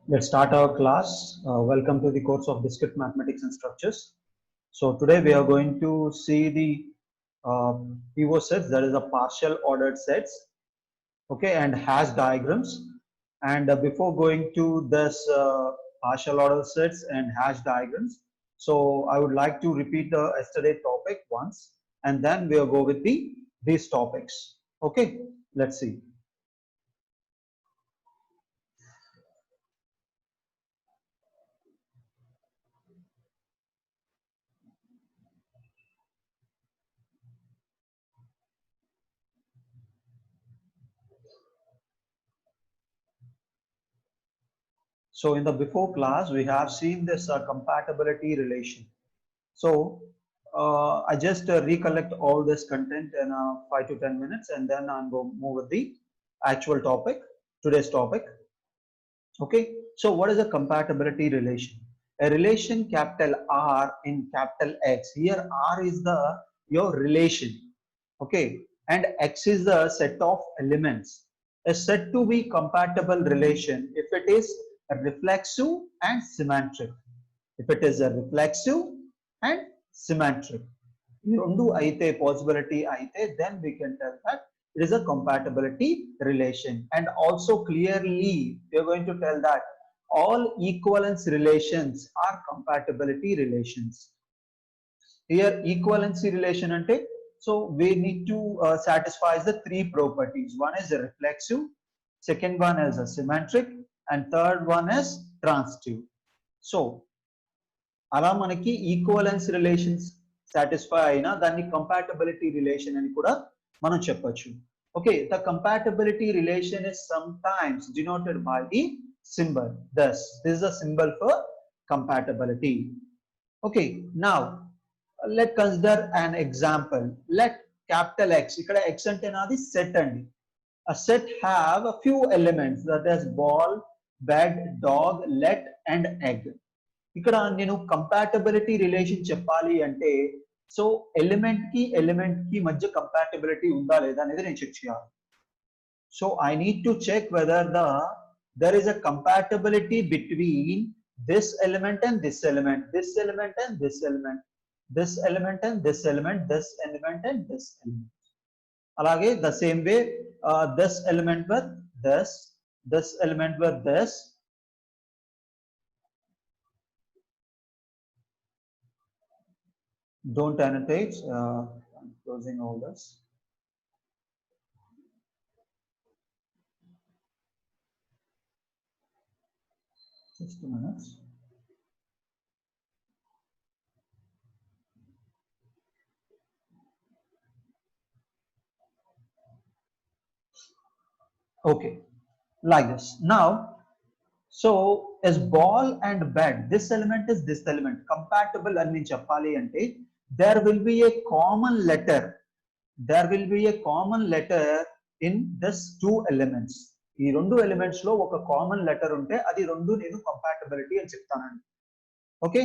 Let's start our class. Welcome to the course of Discrete Mathematics and Structures. So today we are going to see the PO sets, that is a partial ordered sets, okay, and hash diagrams. And before going to this partial ordered sets and hash diagrams, so I would like to repeat the yesterday topic once, and then we'll go with these topics. Okay, let's see. So in the before class, we have seen this compatibility relation. So I just recollect all this content in 5 to 10 minutes, and then I'm going to move with the actual topic, today's topic. Okay, so what is a compatibility relation? A relation capital R in capital X. Here R is the your relation, okay, and X is the set of elements. A said to be compatible relation if it is a reflexive and symmetric. If it is a reflexive and symmetric, ఈ రెండు అయితే possibility అయితే, then we can tell that it is a compatibility relation. And also clearly we are going to tell that all equivalence relations are compatibility relations. Here equivalency relation ante, so we need to satisfy the three properties. One is a reflexive, second one is a symmetric, and third one is transitive. So అలా మనకి equivalence relations satisfy అయినా దాన్ని compatibility relation అని కూడా మనం చెప్పొచ్చు. Okay, the compatibility relation is some times denoted by the symbol. Thus this is a symbol for compatibility. Okay, now let consider an example. Let capital X, ఇక్కడ X అంటే నాది set అండి. A set have a few elements, that is ball, bed, dog, let and egg. ఇక్కడ నేను compatibility relation చెప్పాలి అంటే, so element కి మధ్య కంపాటబిలిటీ ఉందా లేదా అనేది నేను చెక్ చేయాలి. So I need to check whether there is a compatibility between this element and this element, this element and this element, this element and this element, this element and this element. అలాగే the same way this element with this element with this. Don't annotate. I'm closing all this. Just a minute. Okay, like this. Now, so is ball and bed, this element is this element compatible అని చెప్పాలి అంటే, there will be a common letter, there will be a common letter in this two elements. ఈ రెండు elements లో ఒక common letter ఉంటే అది రెండు నేను కంపాటబిలిటీ అని చెప్తానండి. Okay,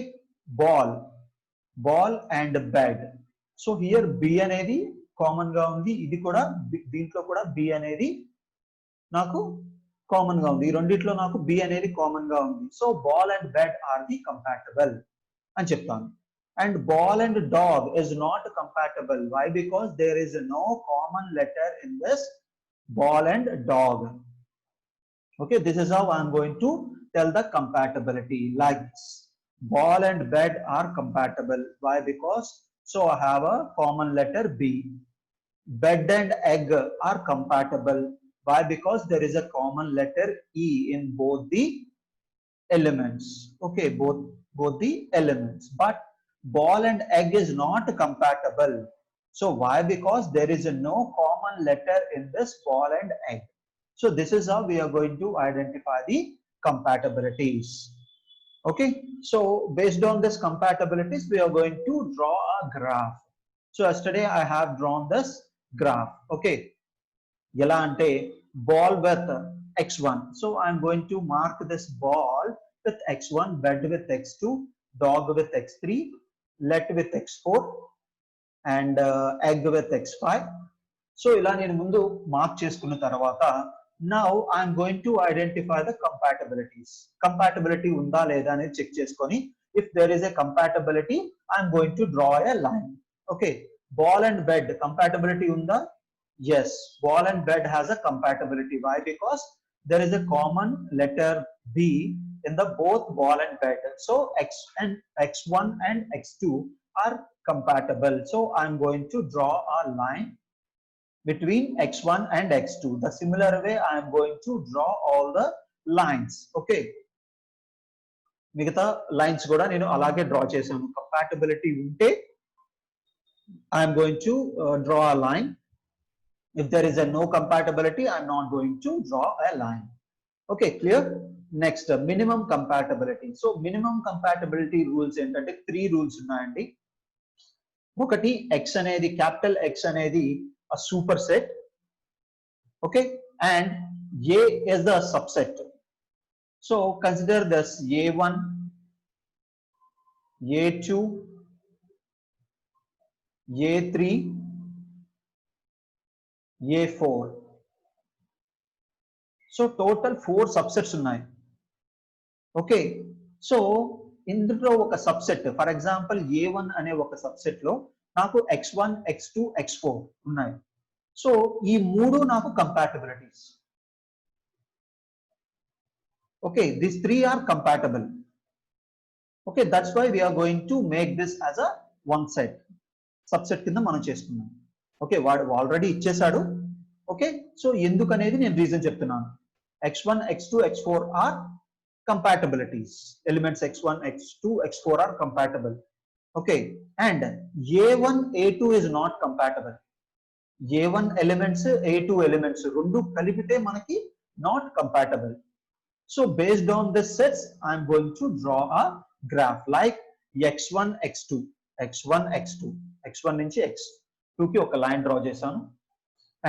ball and bed. So here B అనేది కామన్ గా ఉంది, ఇది కూడా దీంట్లో కూడా బి అనేది నాకు కామన్ గా ఉంది, ఈ రెండిట్లో నాకు బి అనేది కామన్ గా ఉంది. So ball and bed are the compatible అని చెప్తాను. And ball and dog is not compatible. Why? Because there is no common letter in this ball and dog. Okay, this is how I am going to tell the compatibility, like this. Ball and bed are compatible. Why? Because so I have a common letter B. Bed and egg are compatible. Why? Because there is a common letter E in both the elements. Okay, both the elements. But ball and egg is not compatible. So why? Because there is no common letter in this ball and egg. So this is how we are going to identify the compatibilities. Okay, so based on this compatibilities we are going to draw a graph. So yesterday I have drawn this graph. Okay, ఎలా అంటే ball with x1, so I am going to mark this ball with x1, bed with x2, dog with x3, let with x4 and egg with x5. So ఇలా నేను ముందు mark చేసుకున్న తర్వాత Now I'm going to identify the compatibilities. Compatibility unda leda ani check cheskoni. If there is a compatibility, I'm going to draw a line. Okay, ball and bed compatibility unda? Yes, ball and bed has a compatibility. Why? Because there is a common letter B in the both ball and bed. So X1 and X2 are compatible. So I'm going to draw a line between x1 and x2. The similar way I am going to draw all the lines. Okay, మిగతా lines కూడా నేను అలాగే draw చేశాను. Compatibility ఉంటే I am going to draw a line. If there is a no compatibility, I am not going to draw a line. Okay, clear? Next, minimum compatibility. So minimum compatibility rules ఏంటంటే 3 rules ఉన్నాయండి. ఒకటి x అనేది capital x అనేది a superset. Okay, and A is the subset. So consider this A1, A2, A3, A4. So total 4 subsets ఉన్నాయి. Okay, so ఇందులో ఒక subset, for example A1 అనే ఒక సబ్సెట్ లో నాకు x1, x2, x4 ఉన్నాయి. సో ఈ మూడు నాకు compatibilities. Okay, these 3 are compatible. Okay, that's why we are going to make this as a one set. Subset కింద మనం చేసుకున్నాం. ఓకే, వాడు ఆల్రెడీ ఇచ్చేసాడు. ఓకే, సో ఎందుకు అనేది నేను రీజన్ చెప్తున్నాను. x1, x2, x4 are compatibilities. Elements x1, x2, x4 are compatible. Okay, and A1, A2 is not compatible. A1 elements, A2 elements రెండు కలిపితే మనకి not compatible. So based on this sets, I am going to draw a graph like x1, x2, x1, x2, x1 నుంచి x2 కి ఒక line draw చేశాను,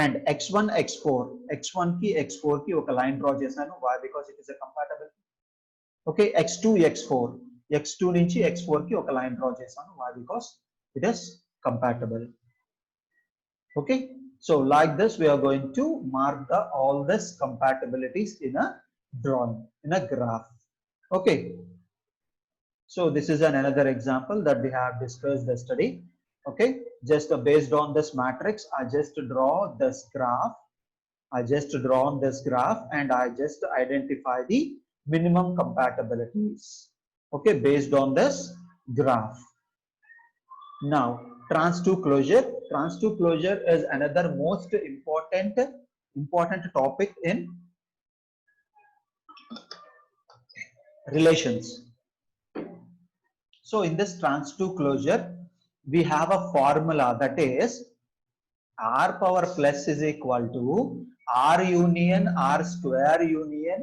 and x1, x4, x1 కి x4 కి ఒక లైన్ డ్రా చేశాను. Why? Because it is a compatible. Okay, x2, x4, x2 నుంచి x4 కి ఒక లైన్ డ్రా చేశాను. Why? Because it is compatible. Okay, so like this we are going to mark the all this compatibilities in a drawing, in a graph. Okay, so this is another example that we have discussed yesterday. Okay, just based on this matrix, I just draw this graph. I just draw on this graph and I just identify the minimum compatibilities. Okay, based on this graph. Now, trans-to closure. Trans-to closure is another most important topic in relations. So in this trans-to closure, we have a formula that is r power plus is equal to r union r square union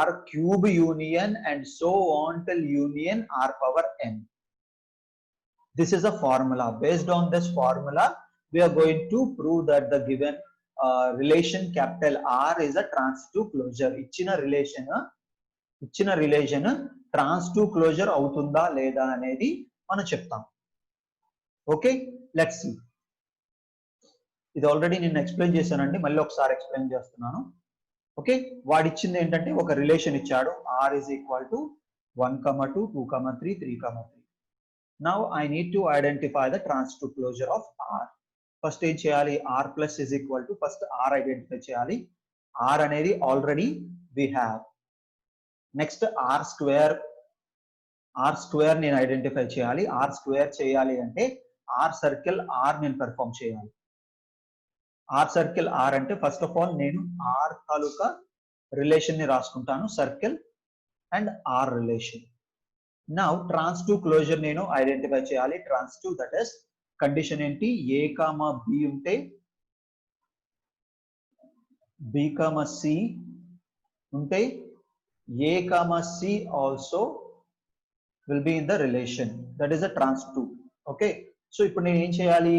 r cube union and so on till union r power n. This is a formula. Based on this formula, we are going to prove that the given relation capital R is a trans-to closure. ఇచ్చిన relation trans-to closure అవుతుందా లేదా అనేది మనం చెప్తాం. Okay, let's see. ఇది already నేను explain చేశానండి, మళ్ళీ ఒకసారి ఎక్స్ప్లెయిన్ చేస్తున్నాను. ఓకే, వాడు ఇచ్చింది ఏంటంటే ఒక రిలేషన్ ఇచ్చాడు, r is equal to 1, 2, 2, 3, 3, 3. Now I need to identify the trans-to closure of R. First ఏం చేయాలి, R plus is equal to first R identify చేయాలి. R అనేది already we have. Next R square నేను identify చేయాలి. R square చేయాలి అంటే R circle R నేను perform చేయాలి. R circle R అంటే ఫస్ట్ ఆఫ్ ఆల్ నేను R తాలూకా రిలేషన్ ని రాసుకుంటాను, circle and R relation. Now trans-to closure నేను ఐడెంటిఫై చేయాలి. trans-to, that is కండిషన్ ఏంటి, A, B ఉంటే B, C ఉంటే A, C also will be in the relation, that is a trans-to. Okay, so ఇప్పుడు నేను ఏం చేయాలి,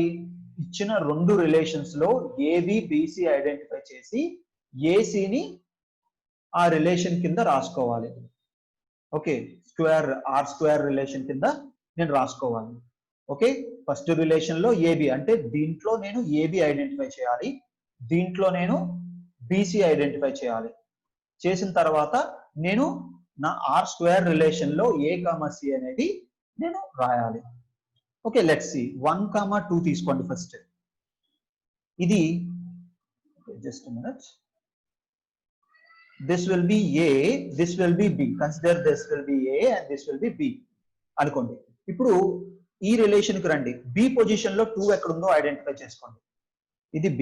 ఇచ్చిన రెండు రిలేషన్స్ లో AB, BC ఐడెంటిఫై చేసి AC ని ఆ రిలేషన్ కింద రాసుకోవాలి. ఓకే, R స్క్వేర్ రిలేషన్ కింద నేను రాసుకోవాలి. ఓకే, ఫస్ట్ రిలేషన్ లో AB అంటే దీంట్లో నేను AB ఐడెంటిఫై చేయాలి, దీంట్లో నేను బీసీ ఐడెంటిఫై చేయాలి. చేసిన తర్వాత నేను నా ఆర్ స్క్వేర్ రిలేషన్ లో ఏ కామా సి అనేది నేను రాయాలి. ఓకే, లెట్స్ సి 1, 2 తీసుకోండి ఫస్ట్. ఇది just minute. This will be A, this will be B. Consider this will be A and this will be B అనుకోండి. ఇప్పుడు ఈ రిలేషన్ కి రండి. B పొజిషన్ లో 2 ఎక్కడ ఉందో ఐడెంటిఫై చేసుకోండి. ఇది B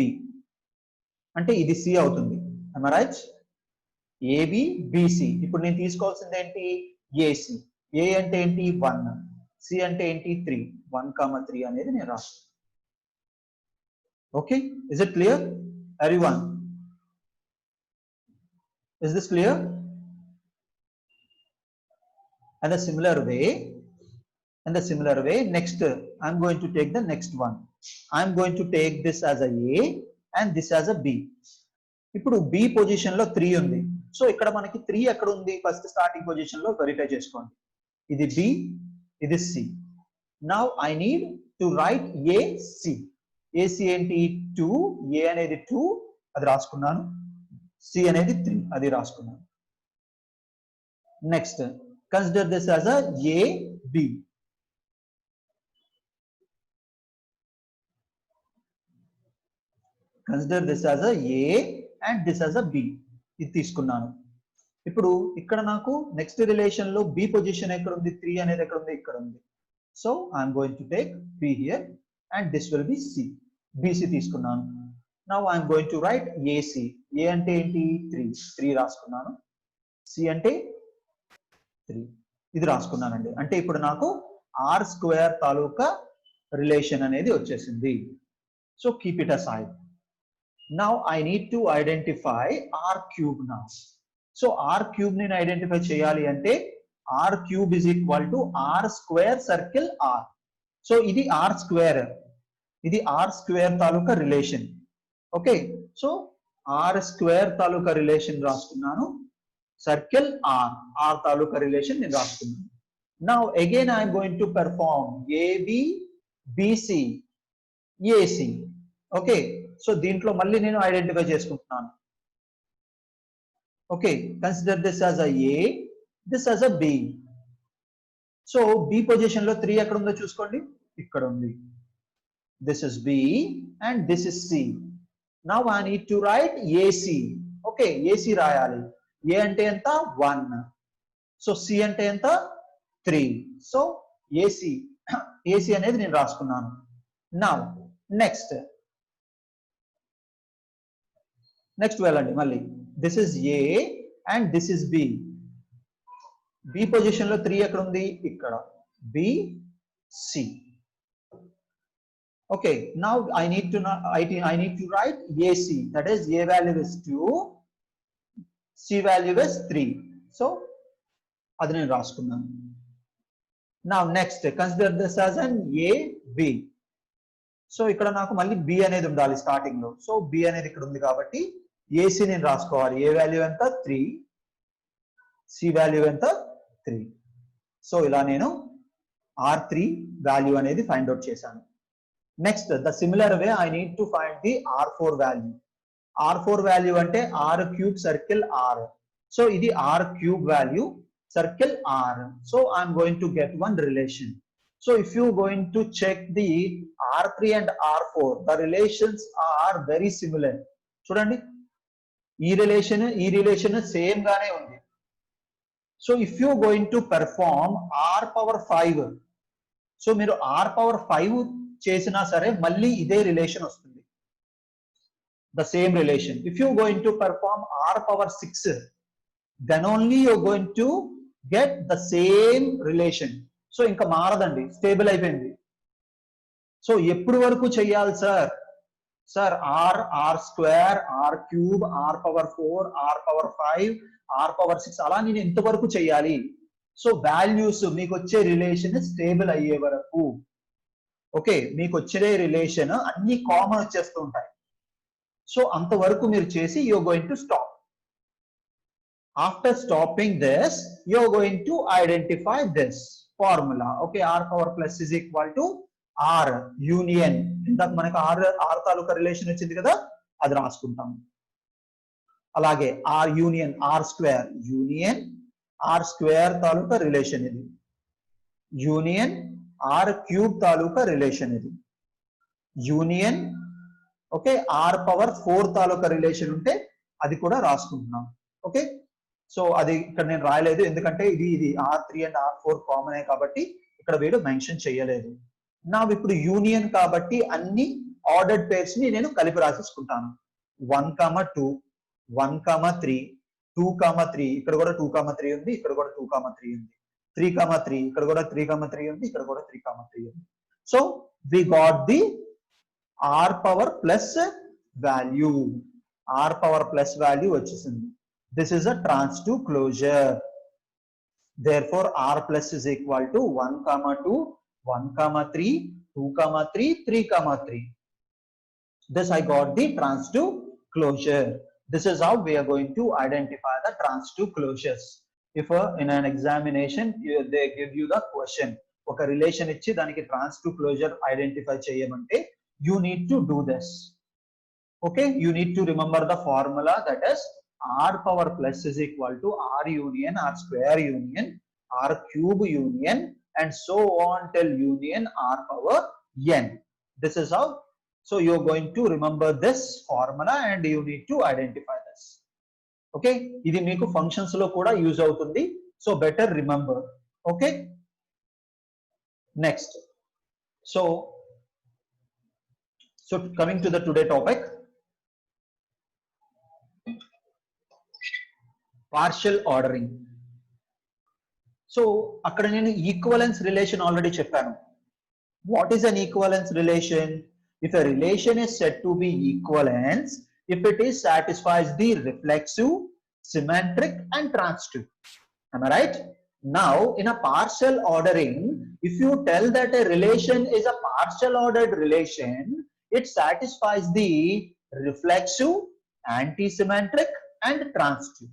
అంటే ఇది C అవుతుంది. am I right? AB BC. ఇప్పుడు నేను తీసుకోవాల్సింది ఏంటి? AC. A అంటే ఏంటి? 1. C అంటే ఏంటి? 3. 1, 3 అనేది నేను రాస్తాను. Okay, is it clear everyone? Is this clear? And the similar way, next I'm going to take the next one. I'm going to take this as a A and this as a B. ఇప్పుడు B position లో 3 ఉంది. So ఇక్కడ మనకి 3 ఎక్కడ ఉంది? First starting position లో verify చేసుకోండి. ఇది B, ఇది C. Now I need to write AC. AC ఏంటి? 2. A అనేది 2, అది రాసుకున్నాను. C అనేది 3, అది రాసుకున్నాను. Next consider this as a A B. Consider this as a A and this as a B. ఇది తీసుకున్నాను. ఇప్పుడు ఇక్కడ నాకు నెక్స్ట్ రిలేషన్ లో B పొజిషన్ ఎక్కడ ఉంది? 3 అనేది ఎక్కడ ఉంది? ఇక్కడ ఉంది. So I'm going to take B here and this will be C. BC తీసుకున్నాను. Now I am going to write AC. A అంటే ఏంటి? 3 రాసుకున్నాను. C అంటే 3, ఇది రాసుకున్నానండి. అంటే ఇప్పుడు నాకు ఆర్ స్క్వేర్ తాలూకా రిలేషన్ అనేది వచ్చేసింది. So keep it aside. Now I need to identify R cube now. So R cube ని ఐడెంటిఫై చేయాలి అంటే R cube is equal to R square circle R. సో ఇది R square, ఇది R square తాలూకా relation. Okay, so R square తాలూకా relation రాసుకున్నాను. Circle R తాలూకా రిలేషన్ నేను రాసుకున్నాను. Now again I'm going to perform AB BC AC. Okay, so దీంట్లో మళ్ళీ నేను ఐడెంటిఫై చేసుకుంటున్నాను. Okay, consider this as a A, this as a B. So B position లో 3 ఎక్కడ ఉందో చూసుకోండి, ఇక్కడ ఉంది. This is B and this is C. Now I need to write AC. Okay, AC రాయాలి. A అంటే ఎంత? 1. సో C అంటే ఎంత? 3. సో AC అనేది నేను రాసుకున్నాను. Now నెక్స్ట్ వెళ్ళండి మళ్ళీ. This is A and this is B. B position లో 3 ఎక్కడ ఉంది? ఇక్కడ. B C. Okay, now I need to write AC. That is, A value is 2, C value is 3. So అది నేను రాసుకున్నాను. Now next consider this as an A B. So ఇక్కడ నాకు మళ్ళీ B అనేది ఉండాలి స్టార్టింగ్ లో. సో B అనేది ఇక్కడ ఉంది కాబట్టి AC నేను రాసుకోవాలి. A వాల్యూ ఎంత? 3, C వాల్యూ ఎంత? 3. సో ఇలా నేను R3 వాల్యూ అనేది ఫైండ్ అవుట్ చేశాను. Next, the similar way I need to find the R4 value. R4 value ante R cube circle R. So idi R cube value circle R. So I am going to get one relation. So if you going to check the R3 and R4, the relations are very similar. Chudandi, ee relation same gaane undi. So if you going to perform R power 5, so మీరు R power 5 చేసినా సరే మళ్ళీ ఇదే relation వస్తుంది. The same relation. If you going to perform R power 6, then only you're going to get the same relation. So ఇంకా మారదండి, stable అయిపోయింది. So ఎప్పుడు వరకు చెయ్యాలి sir? R square, R cube, R power 4, R power 5, R power 6 అలా నేను ఎంతవరకు చెయ్యాలి? So values మీకు వచ్చే రిలేషన్ స్టేబుల్ అయ్యే వరకు. ఓకే, మీకు వచ్చే రిలేషన్ అన్ని కామన్ వచ్చేస్తూ ఉంటాయి. సో అంతవరకు మీరు చేసి you're going to stop. After stopping this, you're going to identify this formula. Okay, R power plus is equal to R union. ఇందాక మనకు R తాలూకా రిలేషన్ వచ్చింది కదా, అది రాసుకుంటాం. అలాగే ఆర్ యూనియన్ ఆర్ స్క్వేర్ తాలూకా రిలేషన్ ఇది, యూనియన్ ఆర్ క్యూబ్ తాలూకా రిలేషన్ ఇది, యూనియన్ ఓకే ఆర్ పవర్ 4 తాలూకా రిలేషన్ ఉంటే అది కూడా రాసుకుంటున్నాం. ఓకే, సో అది ఇక్కడ నేను రాయలేదు ఎందుకంటే ఇది R3 అండ్ R4 కామన్ కాబట్టి ఇక్కడ వీడు మెన్షన్ చేయలేదు. నా ఇప్పుడు యూనియన్ కాబట్టి అన్ని ఆర్డర్డ్ పేర్స్ ని నేను కలిపి రాసేసుకుంటాను. 1, 2, 1, 3, 2, 3, ఇక్కడ కూడా 2, 3 ఉంది, ఇక్కడ కూడా 2, 3 ఉంది, 3, 3, ఇక్కడ కూడా 3, 3 ఉంది, ఇక్కడ కూడా 3, 3 ఉంది. So we got the R power plus value, R power plus value వచ్చేసింది. This is a transitive closure. Therefore, R plus is equal to 1, 2, 1, 3, 2, 3, 3, 3. This I got the transitive closure. This is how we are going to identify the transitive closures. If in an examination they give you the question, oka relation ichi daniki transitive closure identify cheyamante, you need to do this. Okay, you need to remember the formula, that is R power plus is equal to R union R square union R cube union and so on till union R power n. This is how. So you're going to remember this formula and you need to identify this. Okay, ఇది మీకు functions లో కూడా use అవుతుంది, so better remember. Okay, next. So coming to the today topic, partial ordering. So అక్కడ నేను equivalence relation already చెప్పాను. What is an equivalence relation? If a relation is said to be equivalence if it is satisfies the reflexive, symmetric and transitive. Am I right? Now in a partial ordering, if you tell that a relation is a partial ordered relation, it satisfies the reflexive, anti-symmetric and transitive.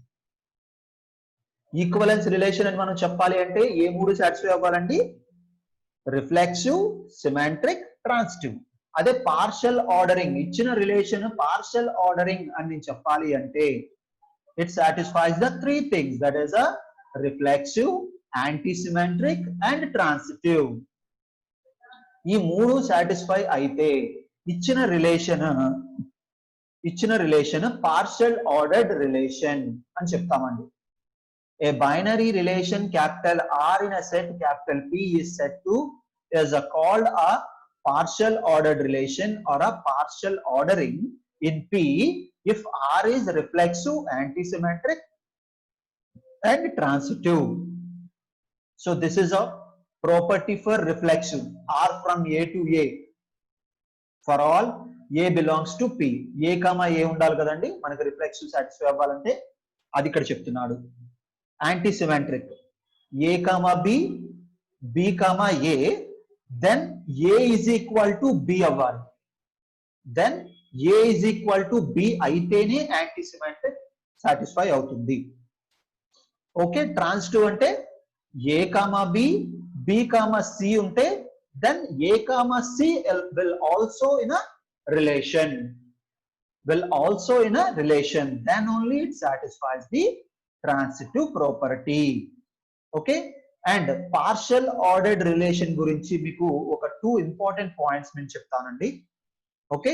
Equivalence relation అని మనం చెప్పాలి అంటే ఏ మూడు satisfy అవ్వాలండి? Reflexive, symmetric, transitive. అదే partial ordering ఇచ్చిన relation partial ordering అని నేను చెప్పాలి అంటే it satisfies the three things, that is a reflexive, anti symmetric and transitive. ఈ మూడు సాటిస్ఫై అయితే ఇచ్చిన రిలేషన్ పార్షల్ ఆర్డర్డ్ రిలేషన్ అని చెప్తామండి. A binary relation capital R in a set capital P is said to called a partial ordered relation or a partial ordering in P if R is reflexive, antisymmetric and transitive. So this is a property for reflexive. R from A to A. For all A belongs to P. A comma A ఉండాలి కదండి మనకి reflexive satisfy అవ్వాలంటే, అది ఇక్కడ చెప్తున్నాడు. Antisymmetric, A comma B, B comma A, then A is equal to B అవ్వాలి. Then A is equal to B అయితేనే antisymmetric satisfy అవుతుంది. ఓకే, ట్రాన్సిటివ్ అంటే A comma B, B comma C ఉంటే then A comma C will also in a relation, then only it satisfies the transitive property. Okay, and partial ordered relation గురించి మీకు ఒక 2 important points నేను చెప్తానండి. Okay,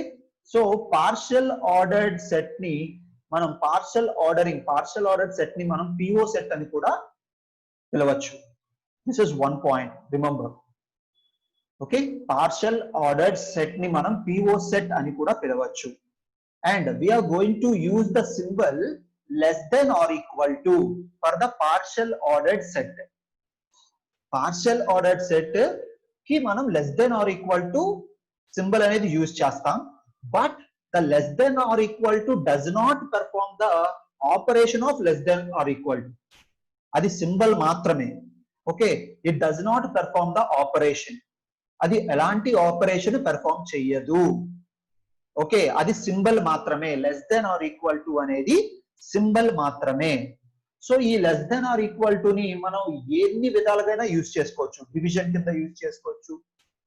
so partial ordered set ని మనం partial ordered set ని మనం PO set అని కూడా పిలవచ్చు. This is one point, remember. Okay, partial ordered set ని మనం PO సెట్ అని కూడా పిలవచ్చు. And we are going to use the symbol less than or equal to for the partial ordered set. Partial ordered set ki manam less than or equal to symbol anedi use chestam, but the less than or equal to does not perform the operation of less than or equal to. Adi symbol maatrame. Okay, it does not perform the operation. Adi elanti operation perform cheyadu. Okay, adi symbol maatrame. Less than or equal to anedi symbol మాత్రమే. So ఈ less than or equal to ని మనం ఎన్ని విధాలుగా use చేసుకోవచ్చు. Division కింద use చేసుకోవచ్చు,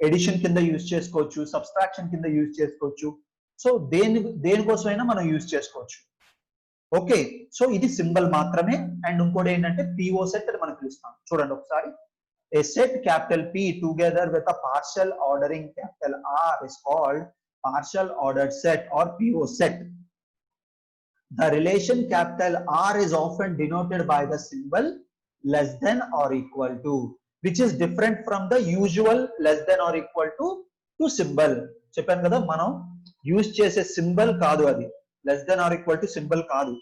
edition కింద యూజ్ చేసుకోవచ్చు, సబ్స్ట్రాక్షన్ కింద యూజ్ చేసుకోవచ్చు. సో దేనికోసమైనా మనం యూజ్ చేసుకోవచ్చు. ఓకే, సో ఇది సింబల్ మాత్రమే. అండ్ ఇంకోటి ఏంటంటే పిఓ సెట్ అని మనం పిలుస్తాం. చూడండి ఒకసారి, a set capital P together with a partial ordering capital R is called partial ordered set or PO set. The relation capital R is often denoted by the symbol less than or equal to, which is different from the usual less than or equal to symbol. చెప్పాను కదా, మనం use చేసే symbol కాదు అది, less than or equal to symbol కాదు.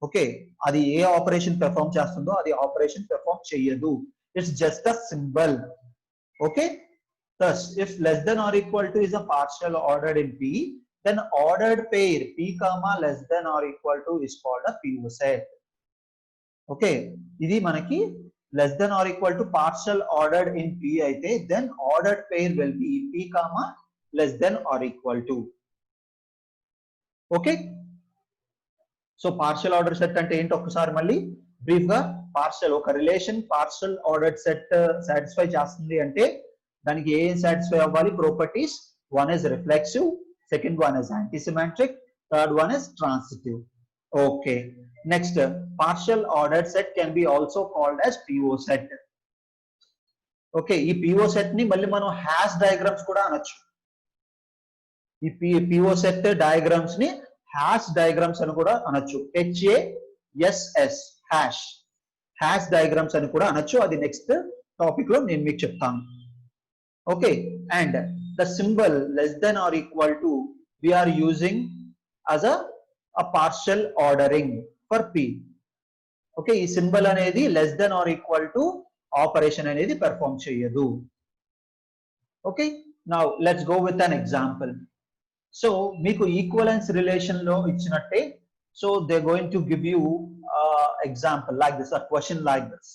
Okay, అది ఏ operation perform చేస్తుందో అది ఆపరేషన్ పెర్ఫార్మ్ చేయదు. It's just a symbol. Okay, thus if less than or equal to is a partial ordered in P, then ordered pair P comma less than or equal to is called a PO set. Okay, ఇది మనకి less than or equal to partial ordered in P అయితే then ordered pair will be P comma less than or equal to. Okay, so partial order set అంటే ఏంటి ఒకసారి మళ్ళీ brief గా, partial ఒక relation partial ordered set satisfy చేస్తుంది అంటే దానికి ఏం సాటిస్ఫై అవ్వాలి? Properties. One is reflexive, second one is antisymmetric, third one is transitive. Okay, next partial ordered set can be also called as PO set. ఓకే, ఈ PO set ని మళ్ళీ మనం హ్యాష్ డయాగ్రామ్స్ కూడా అనొచ్చు. ఈ పిఓ సెట్ డయాగ్రామ్స్ ని hash diagrams అని కూడా అనొచ్చు. HASS హ్యాష్ డయాగ్రామ్స్ అని కూడా అనొచ్చు. అది నెక్స్ట్ టాపిక్ లో నేను మీకు చెప్తాను. Okay, and the symbol less than or equal to we are using as a partial ordering for P. Okay, ఈ సింబల్ అనేది less than or equal to operation అనేది పెర్ఫార్మ్ చేయదు. Okay, now let's go with an example. So మీకు equivalence relation లో ఇచ్చినట్టే, so they're going to give you example like this, a question like this: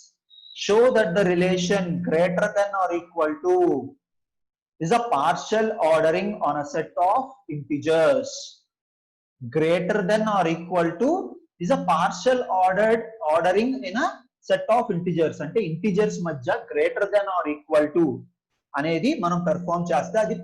show that the relation greater than or equal to is a partial ordering on a set of integers. Greater than or equal to is a partial ordering in a set of integers. అంటే integers మధ్య greater than or equal to అనేది మనం perform చేస్తే అది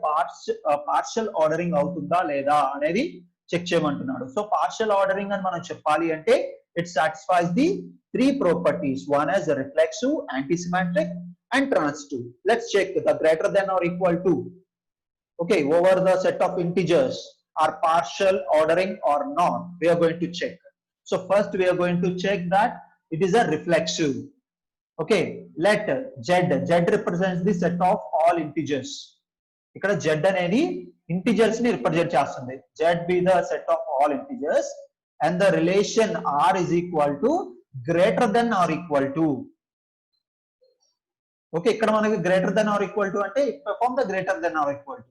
partial ordering అవుతుందా లేదా అనేది check చేయమంటున్నాడు. సో పార్షల్ ఆర్డరింగ్ అని మనం చెప్పాలి అంటే it satisfies the three properties. One is reflexive, antisymmetric and transitive. Let's check the greater than or equal to. Okay, over the set of integers are partial ordering or not, we are going to check. So first we are going to check that it is a reflexive. Okay, let Z represents the set of all integers. ఇక్కడ Z అనేది integers ని represent చేస్తుంది. Z be the set of all integers and the relation R is equal to greater than or equal to. Okay, ఇక్కడ మనకి greater than or equal to అంటే perform the greater than or equal to.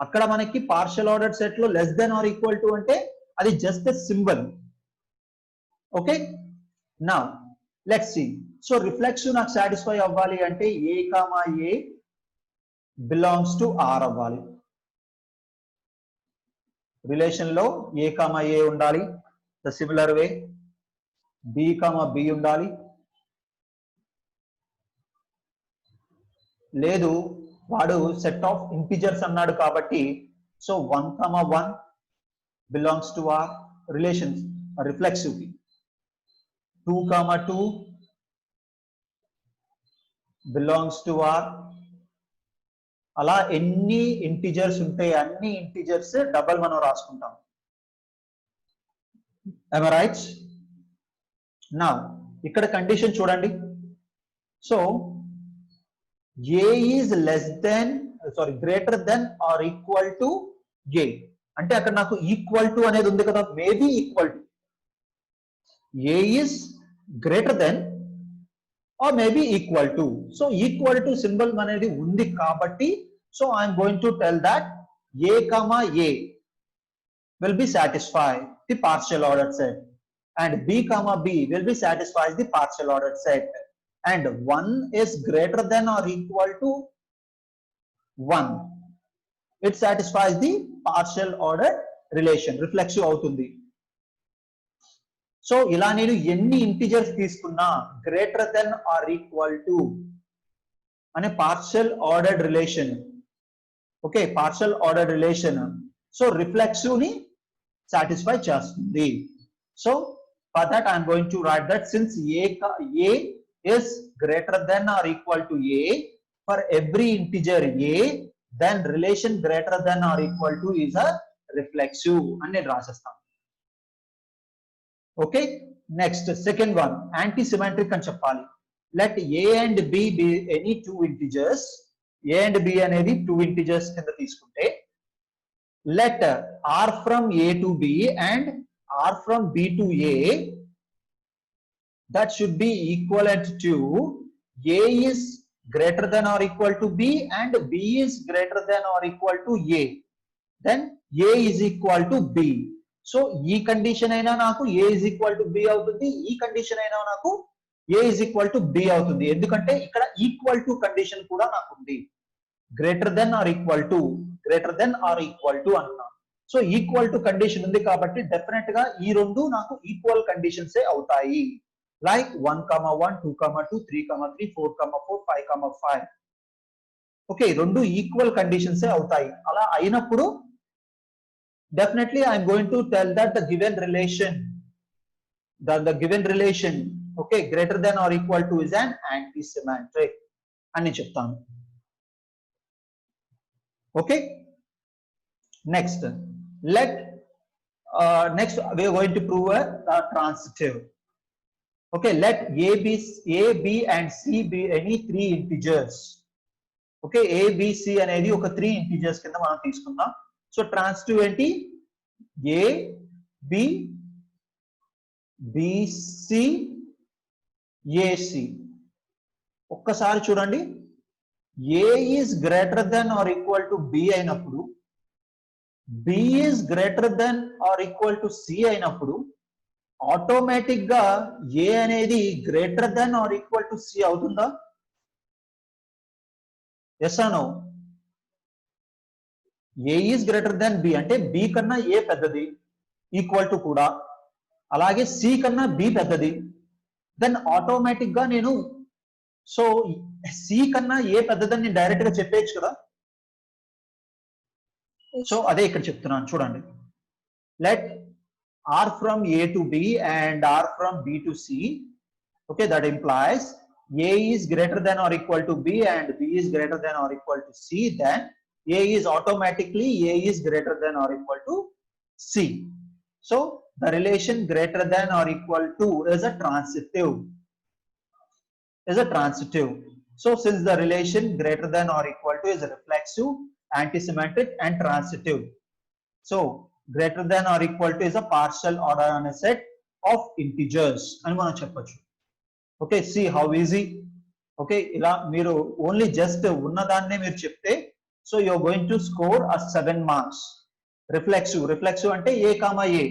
అక్కడ మనకి partial ordered set లో less than or equal to అంటే అది just a symbol. Okay, now let's see. So reflexive నాకు satisfy అవ్వాలి అంటే A, A belongs to R అవ్వాలి. రిలేషన్ లో A, A ఉండాలి. The similar way B, B ఉండాలి. లేదు, వాడు సెట్ ఆఫ్ ఇంటిజర్స్ అన్నాడు కాబట్టి so 1, 1 belongs to R relation reflexive కి. 2, 2 బిలాంగ్స్ టు R. అలా ఎన్ని ఇంటిజర్స్ ఉంటాయి అన్ని ఇంటిజర్స్ డబల్ మనం రాసుకుంటాం. am I right? Now ఇక్కడ కండిషన్ చూడండి. So A is less than greater than or equal to A అంటే అక్కడ నాకు ఈక్వల్ టు అనేది ఉంది కదా, maybe equal to. A is greater than or maybe equal to. So equal to symbol అనేది ఉంది కాబట్టి so I am going to tell that A, A will be satisfied the partial ordered set and B, B will be satisfies the partial ordered set and 1 is greater than or equal to 1. It satisfies the partial ordered relation, reflexive అవుతుంది. So ఇలా నేను ఎన్ని integers తీసుకున్నా greater than or equal to అనే partial ordered relation. Okay, partial ordered relation so reflexive ని satisfy చేస్తుంది. So for that I'm going to write that since a is greater than or equal to a for every integer a, then relation greater than or equal to is a reflexive అని నేను రాసేస్తాను. Okay, next second one anti-symmetric అని చెప్పాలి. Let a and b be any two integers. A and b అనేది two integers కింద తీసుకుంటే let r from a to b and r from b to a that should be equivalent to a is greater than or equal to b and b is greater than or equal to a, then a is equal to b. So ఈ condition అయినా నాకు a is equal to b అవుతుంది, ఈ condition అయినా నాకు a is equal to b అవుతుంది. ఎందుకంటే ఇక్కడ ఈక్వల్ టు కండిషన్ కూడా నాకు ఉంది. Greater than or equal to అన్నా. సో ఈక్వల్ టు కండిషన్ ఉంది కాబట్టి డెఫినెట్ గా ఈ రెండు నాకు ఈక్వల్ కండిషన్స్ అవుతాయి. లైక్ 1,1, 2,2, 3,3, 4,4, 5,5. ఓకే, రెండు ఈక్వల్ కండిషన్స్ అవుతాయి. అలా అయినప్పుడు definitely I am going to tell that the given relation okay greater than or equal to is an anti-symmetric అని చెప్తాను. Okay, next next we are going to prove a transitive. Okay, let a b and c be any three integers. Okay, a b c అనేది ఒక 3 integers కింద మనం తీసుకుందాం. So transitive ఏంటి? a b bc ac. ఒక్కసారి చూడండి, a is greater than or equal to b అయినప్పుడు, b is greater than or equal to c అయినప్పుడు ఆటోమేటిక్ గా a అనేది greater than or equal to c అవుతుందా? yes or no? a is greater than b అంటే b కన్నా a పెద్దది, equal to కూడా, అలాగే c కన్నా b పెద్దది, దెన్ ఆటోమేటిక్ గా నేను సో c కన్నా a పెద్దదని నేను డైరెక్ట్ గా చెప్పేయచ్చు కదా. సో అదే ఇక్కడ చెప్తున్నాను చూడండి. Let r from a to b and r from b to c. Okay, that implies a is greater than or equal to b and b is greater than or equal to c, then a is automatically a is greater than or equal to c. So the relation greater than or equal to is a transitive. So since the relation greater than or equal to is a reflexive, antisymmetric and transitive, so greater than or equal to is a partial order on a set of integers అని మనం చెప్పొచ్చు. Okay, see how easy. Okay, ఇలా మీరు only just ఉన్నదాన్నే మీరు చెప్తే so you are going to score a 7 marks. Reflexive అంటే a comma a,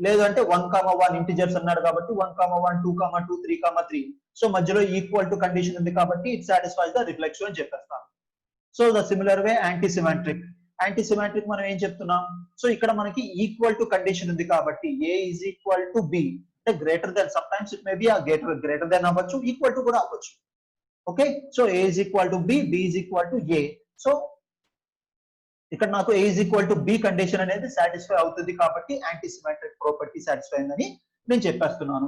లేదంటే 1,1 integers అన్నాడు కాబట్టి 1,1, 2,2, 3,3. సో మధ్యలో ఈక్వల్ టు కండిషన్ ఉంది కాబట్టి ఇట్ సాటిస్ఫైస్ ద రిఫ్లెక్సివ్ అని చెప్పేస్తాను. సో ద సిమిలర్ వే యాంటీసిమెట్రిక్ మనం ఏం చెప్తున్నాం? సో ఇక్కడ మనకి ఈక్వల్ టు కండిషన్ ఉంది కాబట్టి a is equal to b అంటే greater than, some times it may be ఆ గ్రేటర్ దెన్ అవ్వచ్చు, ఈక్వల్ టు కూడా అవ్వచ్చు. Okay, so a is equal to b, b is equal to a. So ఇక్కడ నాకు a is equal to b condition అనేది satisfy అవుతుంది కాబట్టి antisymmetric property satisfy అయిందని నేను చెప్పేస్తున్నాను.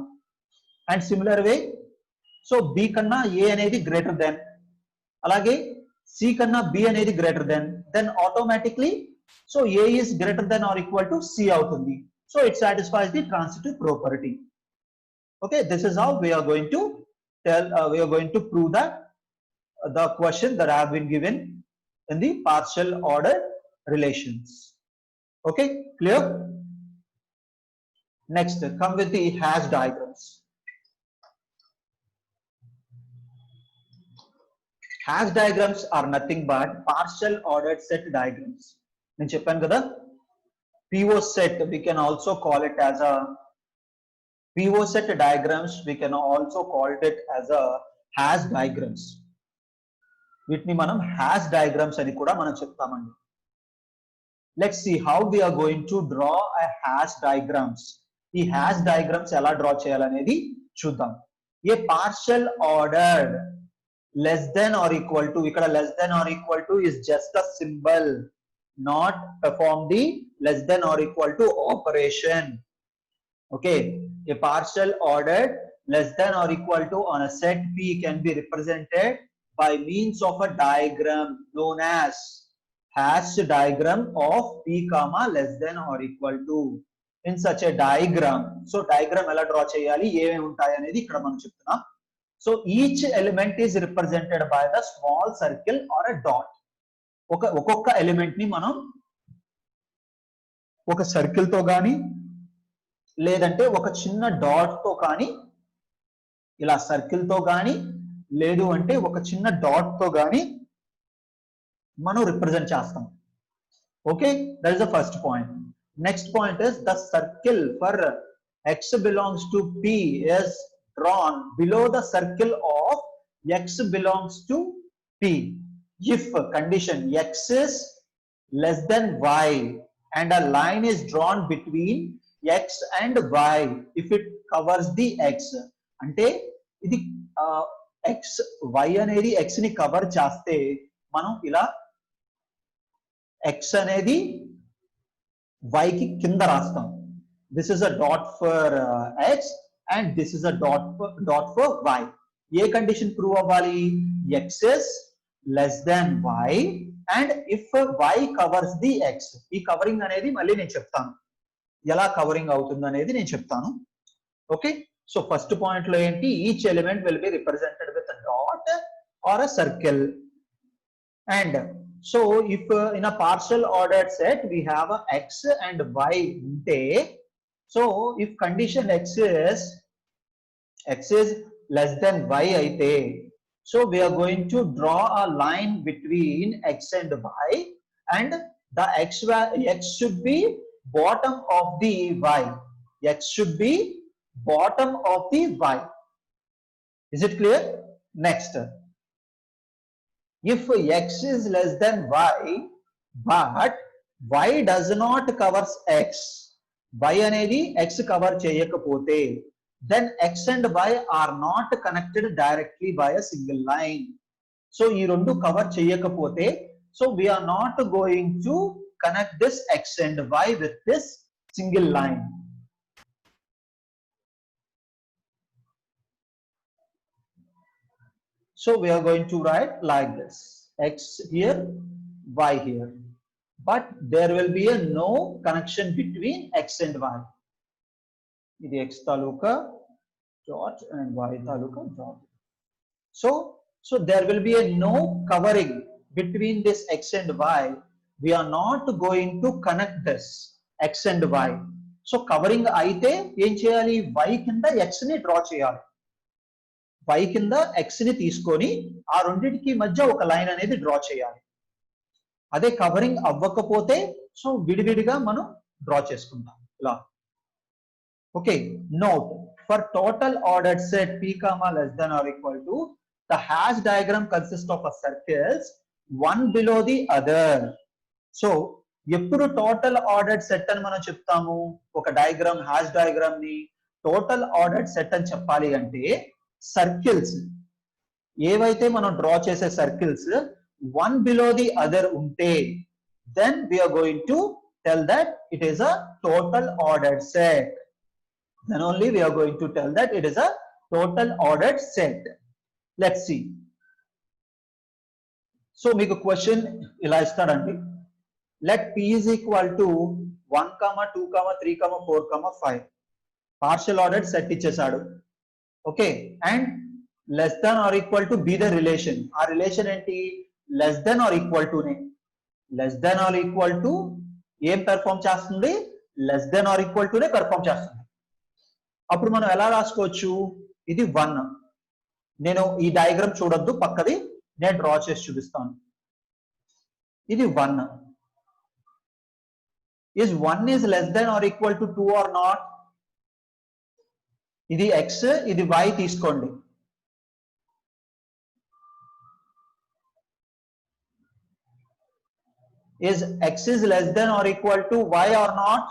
And similar way so b కన్నా a అనేది గ్రేటర్ దెన్, అలాగే c కన్నా b అనేది greater than, then automatically so a is greater than or equal to c అవుతుంది. So it satisfies the transitive property. Okay, this is how we are going to prove that the question that I have been given in the partial order relations. Okay, clear? Next, come with the hash diagrams. Hash diagrams are nothing but partial ordered set diagrams. నేను చెప్పాను కదా, PO set we can also call it as a PO set diagrams, we can also call it as a hash diagrams. వీటిని మనం hash diagrams అని కూడా మనం చెప్తామండి. Let's see how we are going to draw a hash diagrams. ఈ hash diagrams ఎలా draw చేయాలనేది చూద్దాం. A partial ordered less than or equal to, ఇక్కడ less than or equal to is just a symbol, not perform the less than or equal to operation. Okay, a partial ordered less than or equal to on a set P can be represented by means of a diagram known as hash diagram of P comma less than or equal to. In such a diagram, so diagram ela draw cheyali ఏమేమి ఉంటాయి అనేది ఇక్కడ మనం చెప్తున్నాం. So each element is represented by the small circle or a dot. ఒక్కొక్క element ని మనం ఒక సర్కిల్ తో గాని లేదంటే ఒక చిన్న డాట్ తో కానీ ఇలా సర్కిల్ తో గాని లేదు అంటే ఒక చిన్న డాట్ తో గాని మనం రిప్రజెంట్ చేస్తాం. Okay, that is the first point. Next point is the circle for x belongs to P is drawn below the circle of x belongs to P if condition x is less than y and a line is drawn between x and y if it covers the x. అంటే ఇది x y అనేది x ని cover చేస్తే మనం ఇలా x అనేది y కి కింద రాస్తాం. This is a dot for x and this is a dot for y. A condition prove అవ్వాలి? x is less than y and if y covers the x. ఈ కవరింగ్ అనేది మళ్ళీ నేను చెప్తాను, ఎలా కవరింగ్ అవుతుంది అనేది నేను చెప్తాను. ఓకే, సో ఫస్ట్ పాయింట్ లో ఏంటి? Each element will be represented with a dot or a circle. And so if in a partial ordered set we have a x and y ఉంటే, so if condition x is less than y అయితే, so we are going to draw a line between x and y and the x should be bottom of the y. X should be bottom of the y. Is it clear? Next, if x is less than y but y does not covers x, y అనేది x cover చేయకపోతే, then x and y are not connected directly by a single line. So ఈ రెండు cover చేయకపోతే, so we are not going to connect this x and y with this single line. So we are going to write like this, x here, y here, but there will be a no connection between x and y. ఇది x taluka dot and y taluka dot. So there will be a no covering between this x and y. We are not going to connect this x and y. So covering అయితే ఏం చేయాలి? y కింద x ని draw చేయాలి. y కింద x ని తీసుకొని ఆ రెండింటికి మధ్య ఒక లైన్ అనేది డ్రా చేయాలి. అదే కవరింగ్ అవ్వకపోతే సో విడివిడిగా మనం డ్రా చేసుకుంటాం ఇలా. Okay, note for total ordered set p comma less than or equal to the hash diagram consists of a circles one below the other. So ఎప్పుడు టోటల్ ఆర్డర్డ్ సెట్ అని మనం చెప్తాము? ఒక డయాగ్రామ్ హ్యాష్ డయాగ్రామ్ ని total ordered set అని చెప్పాలి అంటే circles ఏవైతే మనం డ్రా చేసే circles one below the other ఉంటే, then we are going to tell that it is a total ordered set. Then only we are going to tell that it is a total ordered set. Let's see. So మీకు question ఇలా ఇస్తాడండి, let p is equal to 1, 2, 3, 4, 5 partial ordered set ఇచ్చేసాడు. Okay, and less than or equal to be the relation. ఆ relation ఏంటి? Less than or equal to నే. Less than or equal to ఏం perform చేస్తుంది? Less than or equal to నే perform చేస్తుంది. అప్పుడు మనం ఎలా రాసుకోవచ్చు? ఇది 1. నేను ఈ డయాగ్రామ్ చూడొద్దు, పక్కది నేను డ్రా చేసి చూపిస్తాను. ఇది 1. Is 1 is less than or equal to 2 or not? ఇది x, ఇది y తీసుకోండి. Is x is less than or equal to y or not?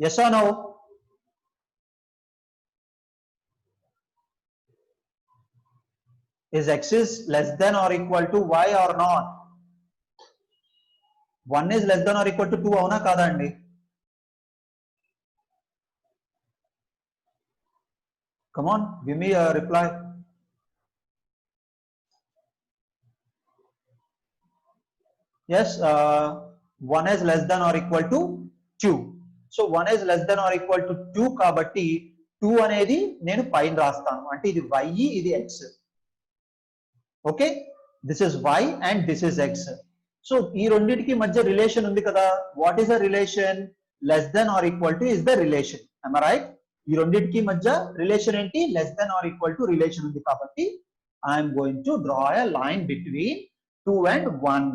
Yes or no? Is x is less than or equal to y or not? 1 is less than or equal to 2 అవునా కాదా అండి? Come on, give me a reply. Yes, 1 is less than or equal to 2. So 1 is less than or equal to 2 కాబట్టి 2 అనేది నేను పైన రాస్తాను అంటే ఇది y ఇది x. Okay, this is y and this is x. So ఈ రెండింటికి మధ్య రిలేషన్ ఉంది కదా. What is the relation? Less than or equal to is the relation. am I right? ఈ రెండింటికి మధ్య రిలేషన్ ఏంటి? Less than or equal to relation ఉంది కాబట్టి I'm going to draw a line between 2 and 1.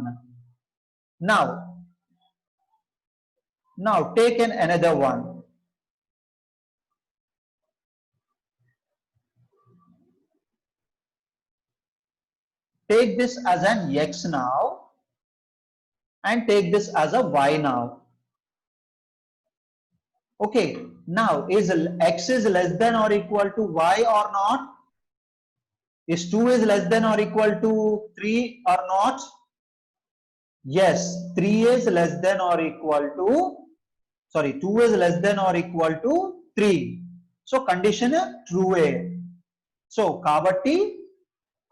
Now take another one. Take this as an x now and take this as a y now. Okay, now is x is less than or equal to y or not? Is 2 is less than or equal to 3 or not? Yes, 3 is less than or equal to, sorry, 2 is less than or equal to 3. So condition true. So kabatti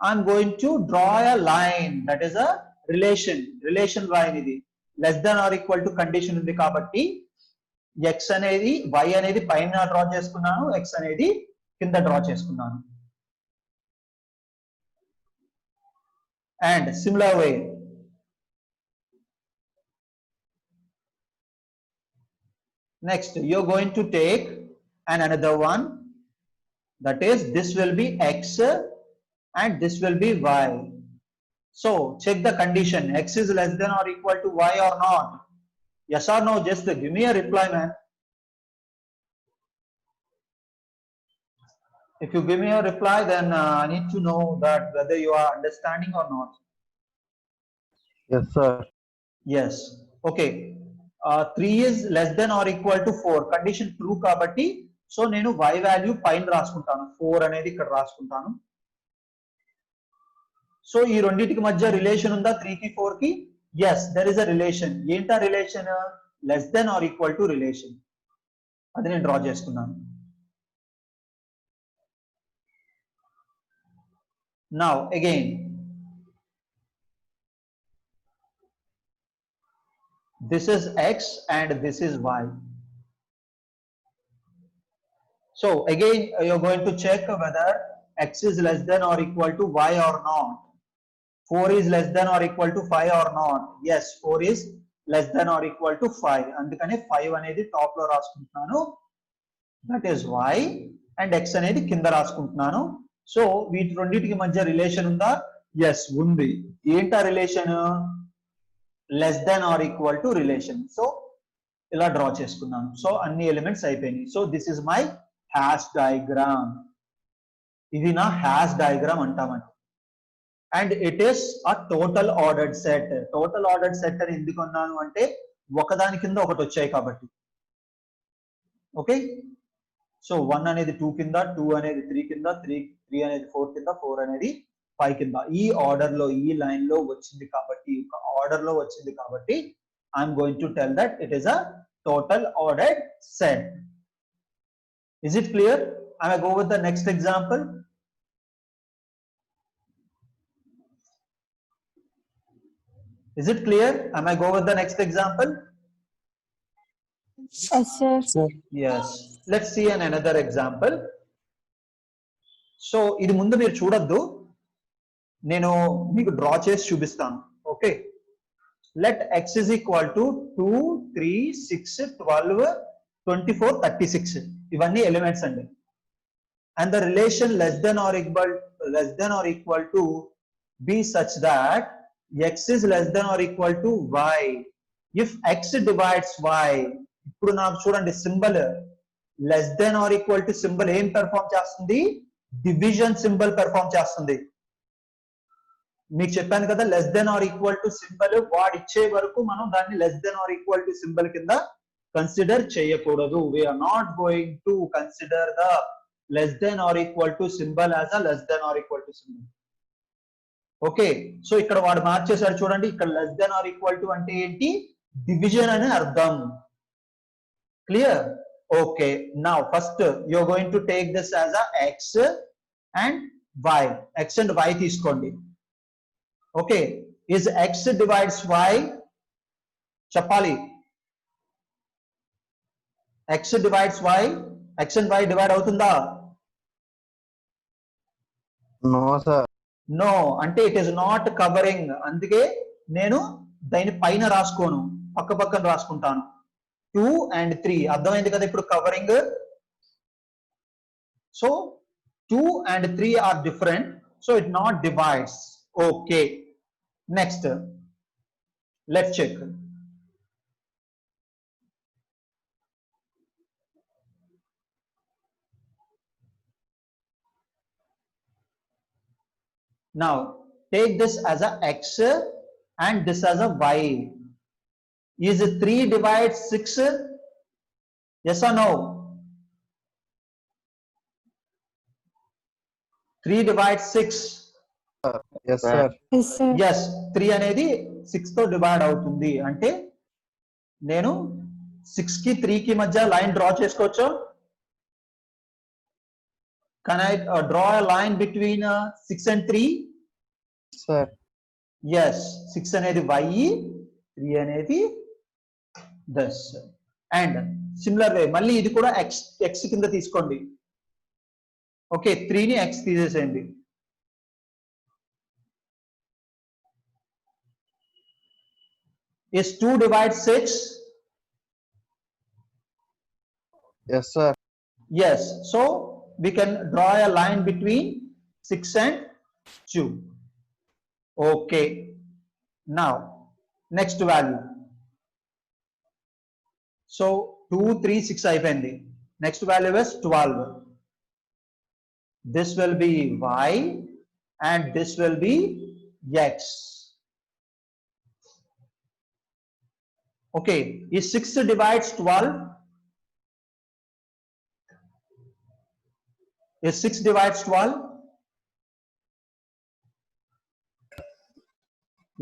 I'm going to draw a line, that is a relation line idi. Less than or equal to condition undi kabatti x anedi y anedi paina draw cheskunnanu, x anedi kinda draw cheskunnanu. And similar way, next you're going to take another one, that is this will be x and this will be y. So check the condition, x is less than or equal to y or not? Yes or no? Just give me a reply, man. If you give me a reply, then I need to know that whether you are understanding or not. Yes, sir. Yes. Okay. 3 is less than or equal to 4. Condition true kabatti, so nenu y value paina raasukuntanu, 4 anedi ikkada raasukuntanu. So ee renditiki madhya relation unda 3 ki 4 ki? Yes, there is a relation. Enta relation? Less than or equal to relation. Adi nenu draw cheskunnanu. Now again, this is x and this is y. So again you're going to check whether x is less than or equal to y or not. 4 is less than or equal to 5 or not? Yes, 4 is less than or equal to 5. Andukane 5 anedi top lo raasukuntunnanu, that is y, and x anedi kinda raasukuntunnanu. So వీటి రెండింటికి మధ్య relation ఉందా? yes ఉంది. ఏంటా relation? less than or equal to relation. So ఇలా draw చేసుకున్నాను. So అన్ని elements అయిపోయినాయి. So this is my hash diagram. ఇది నా హ్యాష్ డయాగ్రామ్ అంటామండి. And it is a total ordered set. Total ordered set అని ఎందుకు అన్నాను అంటే ఒకదాని కింద ఒకటి వచ్చాయి కాబట్టి. ఓకే, సో 1 అనేది 2 కింద, 2 అనేది 3 కింద, 3 అనేది 4 కింద, 4 అనేది 5 కింద, ఈ ఆర్డర్ లో ఈ లైన్ లో వచ్చింది కాబట్టి, ఒక ఆర్డర్ లో వచ్చింది కాబట్టి I'm going to tell that it is a total ordered set. Is it clear? I may go with the next example. Is it clear? Am I go with the next example? Yes, sir. Yes. Let's see another example. So ఇది ముందు మీరు చూడొద్దు, నేను మీకు draw చేసి చూపిస్తాను. Okay, let x is equal to 2, 3, 6, 12, 24, 36 ఇవన్నీ elements అండి. And the relation less than or equal to be such that x is less than or equal to y. If x divides y, ఇప్పుడు నాకు చూడండి symbol less than or equal to symbol ఏం perform చేస్తుంది? Division symbol perform చేస్తుంది. మీకు చెప్పాను కదా, less than or equal to symbol వాడు ఇచ్చే వరకు మనం దాన్ని less than or equal to symbol కింద కన్సిడర్ చేయకూడదు. We're not going to consider the less than or equal to symbol as a less than or equal to symbol. Okay, so ఇక్కడ వాడు మార్చేసాడు చూడండి. ఇక్కడ less than or equal to అంటే ఏంటి? Division అనే అర్థం. Clear? Okay, now first you're going to take this as a x and y. X and y తీసుకోండి. Okay, is x divides y? చెప్పాలి. x divides y, x and y divide అవుతుందా? No, sir. No, అంటే it is not covering. అందుకే నేను దాని పైన రాసుకోను, పక్క పక్కన రాసుకుంటాను. 2 and 3 అర్థమైంది కదా ఇప్పుడు covering. So 2 and 3 are different, so it not divides. Okay, next let's check. Now take this as a x and this as a y. Is 3 divides 6? Yes or no? 3 divides 6. Yes, sir. Yes, sir. Yes, 3 అనేది 6 తో divide అవుతుంది. అంటే నేను 6 కి 3 కి మధ్య line draw చేసుకోవచ్చు. Can I draw a line between 6 and 3? Sir. Yes, 6 అనేది y, 3 అనేది this. And similar way మళ్ళీ ఇది కూడా x కింద తీసుకోండి. ఓకే, 3 ని x తీసేసేయండి. Is 2 divides 6? Yes, sir. Yes, so we can draw a line between 6 and 2. Okay, now next value. So 2, 3, 6 అయిపోయింది. Next value is 12. This will be y and this will be x. Okay, is 6 divides 12? Is 6 divides 12?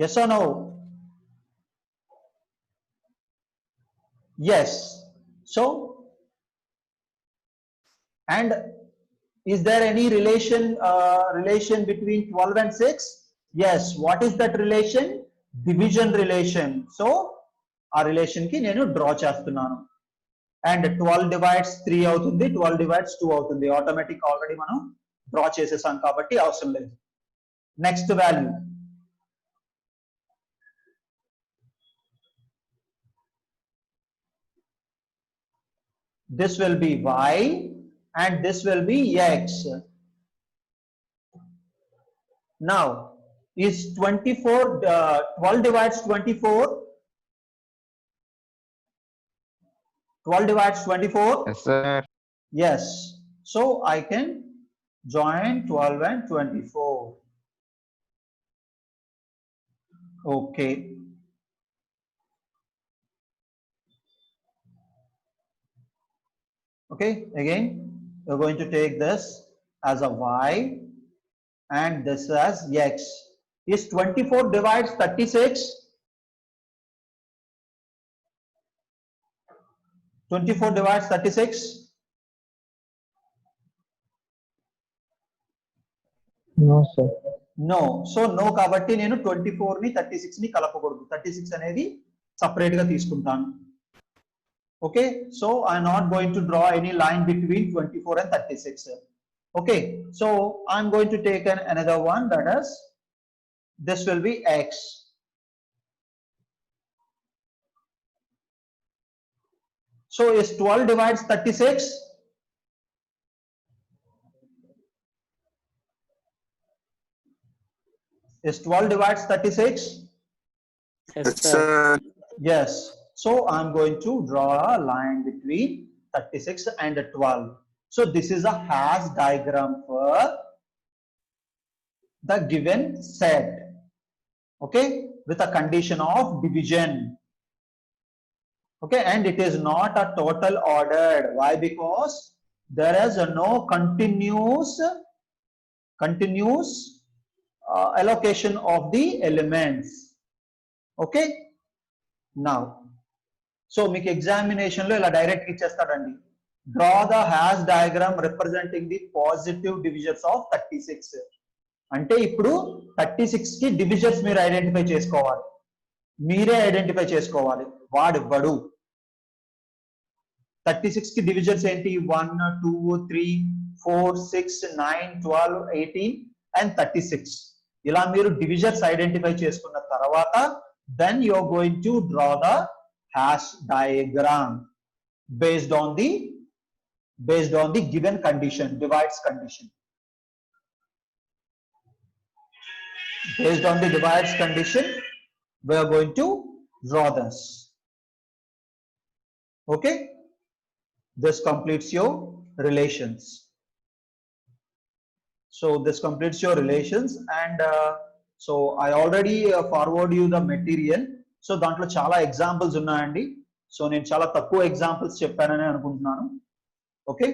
Yes or no? Yes. So, and is there any relation between 12 and 6? Yes. What is that relation? Division relation. So, ఆ relation కి నేను draw చేస్తున్నాను. And 12 divides 3 అవుతుంది, 12 divides 2 అవుతుంది. Automatic already మనం draw చేసేసాం కాబట్టి అవసరం లేదు. Next value. This will be y and this will be x. Now, is 24, 12 divides 24? 12 divides 24? Yes, sir. Yes. So I can join 12 and 24. Okay. Okay, again, we're going to take this as a y and this as x. Is 24 divides 36? 24 divides 36? No, sir. No. So no కాబట్టి నేను 24 ని 36 ని కలపకూడదు. 36 అనేది separate గా తీసుకుంటాను. Okay, so I'm not going to draw any line between 24 and 36. Okay, so I'm going to take another one, that is, this will be x. So is 12 divides 36? Is 12 divides 36? Yes, sir. Yes. So I'm going to draw a line between 36 and 12. So this is a hash diagram for the given set. Okay, with a condition of division. Okay, and it is not a total ordered. Why? Because there is no continuous allocation of the elements. Okay, now, so మీకు examination లో ఇలా direct ఇచ్చేస్తాడండి. Draw the hash diagram representing the positive divisors of 36. అంటే ఇప్పుడు 36 కి డివిజర్స్ మీరు identify చేసుకోవాలి, మీరే identify చేసుకోవాలి, వాడివ్వడు. 36 కి డివిజర్స్ ఏంటి? 1 2 3 4 6 9 12 18 అండ్ 36. ఇలా మీరు డివిజర్స్ ఐడెంటిఫై చేసుకున్న తర్వాత then you are going to draw the hash diagram based on the given condition, divides condition. Based on the divides condition, we are going to draw this. Okay, this completes your relations. So this completes your relations, and so I already forward you the material. So దాంట్లో చాలా examples ఉన్నాయండి. So నేను చాలా తక్కువ examples చెప్పానని అనుకుంటున్నాను. Okay.